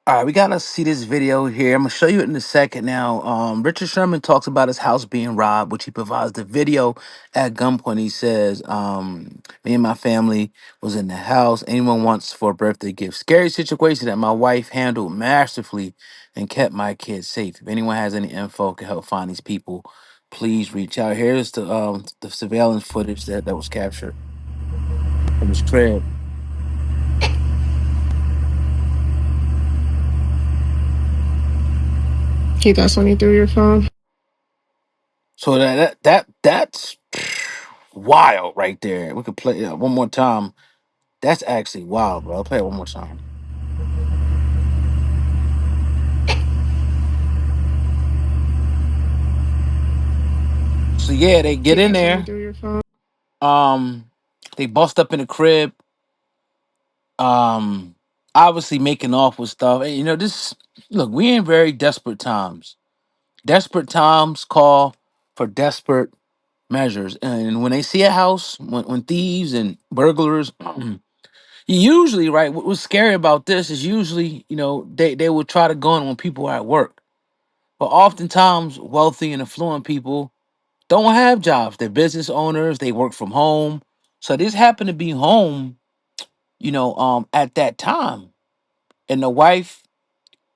All right, we gotta see this video here. I'm gonna show you it in a second now. Richard Sherman talks about his house being robbed, which he provides the video at gunpoint. He says, me and my family was in the house. Anyone wants for a birthday gift. Scary situation that my wife handled masterfully and kept my kids safe. If anyone has any info can help find these people, please reach out. Here's the surveillance footage that was captured from his crib. That's when you threw your phone. So that's wild right there. We could play it one more time. That's actually wild, bro. I'll play it one more time. So yeah, they get in That's when you there. threw your phone. Um, they bust up in the crib. Um, Obviously making off with stuff. And, this look, we in very desperate times. Desperate times call for desperate measures. And when they see a house, when thieves and burglars, usually, right, what's scary about this is usually, they will try to go in when people are at work. But oftentimes, wealthy and affluent people don't have jobs. They're business owners. They work from home. So this happened to be home, at that time. And the wife,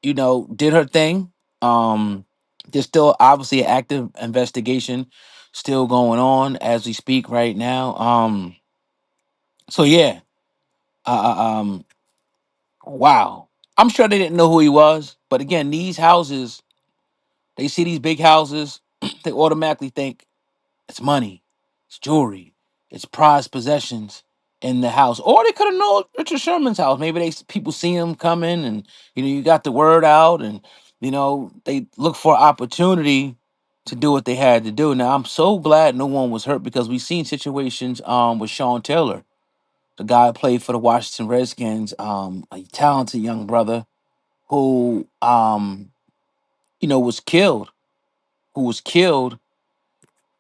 did her thing. Um, there's still obviously an active investigation still going on as we speak right now. So yeah, uh, wow. I'm sure they didn't know who he was, but again, these houses, they see these big houses, they automatically think it's money, it's jewelry, it's prized possessions in the house. Or they could have known Richard Sherman's house. Maybe people see him coming, and you got the word out, and they look for opportunity to do what they had to do. Now I'm so glad no one was hurt because we've seen situations with Sean Taylor, the guy who played for the Washington Redskins, a talented young brother who was killed, who was killed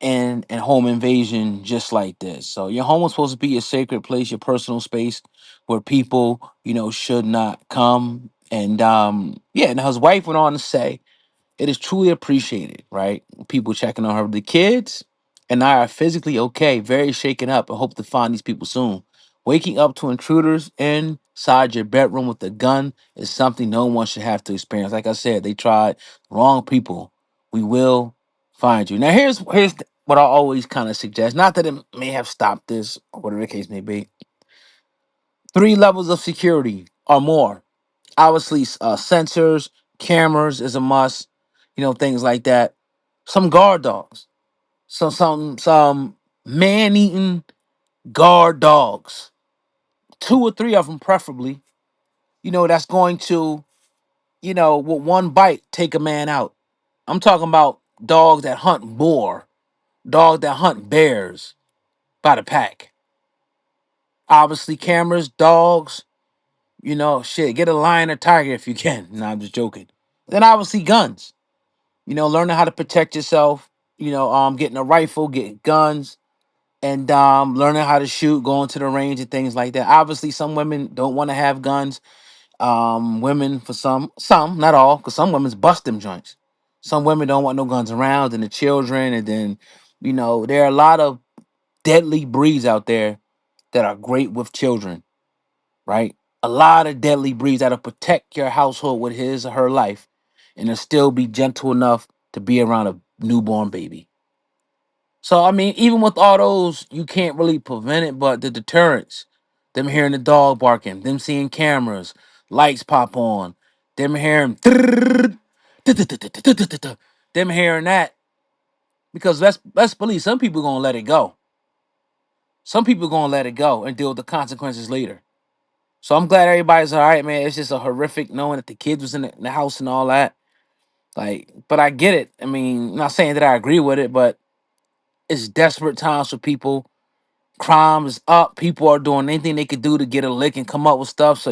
in home invasion just like this. So your home was supposed to be your sacred place, your personal space where people, should not come. And yeah, and his wife went on to say it is truly appreciated, right? People checking on her. The kids and I are physically okay, very shaken up, and hope to find these people soon. Waking up to intruders inside your bedroom with a gun is something no one should have to experience. Like I said, they tried wrong people. We will find you. Now, here's what I always kind of suggest. Not that it may have stopped this or whatever the case may be. 3 levels of security or more. Obviously, sensors, cameras is a must. Things like that. Some guard dogs. Some man-eating guard dogs. 2 or 3 of them, preferably. That's going to with one bite take a man out. I'm talking about dogs that hunt boar, dogs that hunt bears by the pack. Obviously, cameras, dogs. Shit. Get a lion or tiger if you can. No, I'm just joking. Then obviously guns. Learning how to protect yourself, getting a rifle, getting guns, and learning how to shoot, going to the range and things like that. Obviously, some women don't want to have guns. Women, for some, not all, because some women's bust them joints. Some women don't want no guns around, and the children, and then, there are a lot of deadly breeds out there that are great with children, right? A lot of deadly breeds that'll protect your household with his or her life, and will still be gentle enough to be around a newborn baby. So I mean, even with all those, you can't really prevent it. But the deterrence, them hearing the dog barking, them seeing cameras, lights pop on, them hearing, them hearing that, because let's believe some people gonna let it go. Some people gonna let it go and deal with the consequences later. So I'm glad everybody's all right, man. It's just a horrific knowing that the kids was in the house and all that. Like, but I get it. I mean, I'm not saying that I agree with it, but it's desperate times for people. Crime is up. People are doing anything they could do to get a lick and come up with stuff. So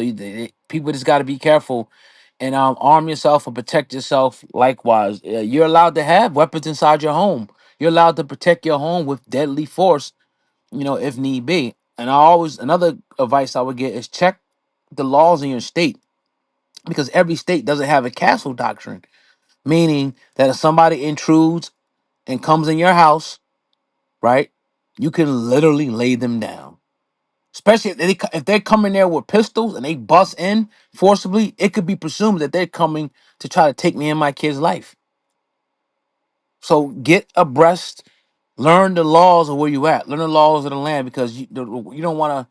people just got to be careful and arm yourself and protect yourself. Likewise, you're allowed to have weapons inside your home. You're allowed to protect your home with deadly force, if need be. And another advice I would get is check the laws in your state. because every state doesn't have a castle doctrine, meaning that if somebody intrudes and comes in your house, right, you can literally lay them down. Especially if they come in there with pistols and they bust in forcibly, it could be presumed that they're coming to try to take me and my kid's life. So get abreast, learn the laws of where you at, learn the laws of the land, because you don't want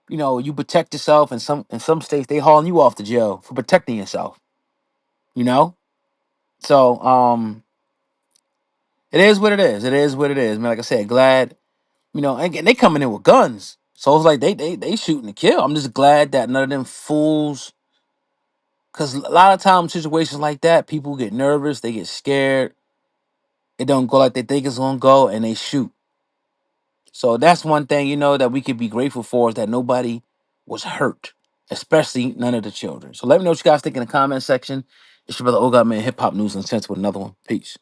to, you protect yourself. And in some states they hauling you off to jail for protecting yourself. You know, so it is what it is. It is what it is, man. Like I said, glad, and again, they coming in with guns, so it's like they shooting to kill. I'm just glad that none of them fools. Because a lot of times, situations like that, people get nervous, they get scared, it don't go like they think it's gonna go, and they shoot. So that's one thing, that we could be grateful for, is that nobody was hurt, especially none of the children. So let me know what you guys think in the comment section. It's your brother Ogot, man, Hip Hop News and Sense with another one. Peace.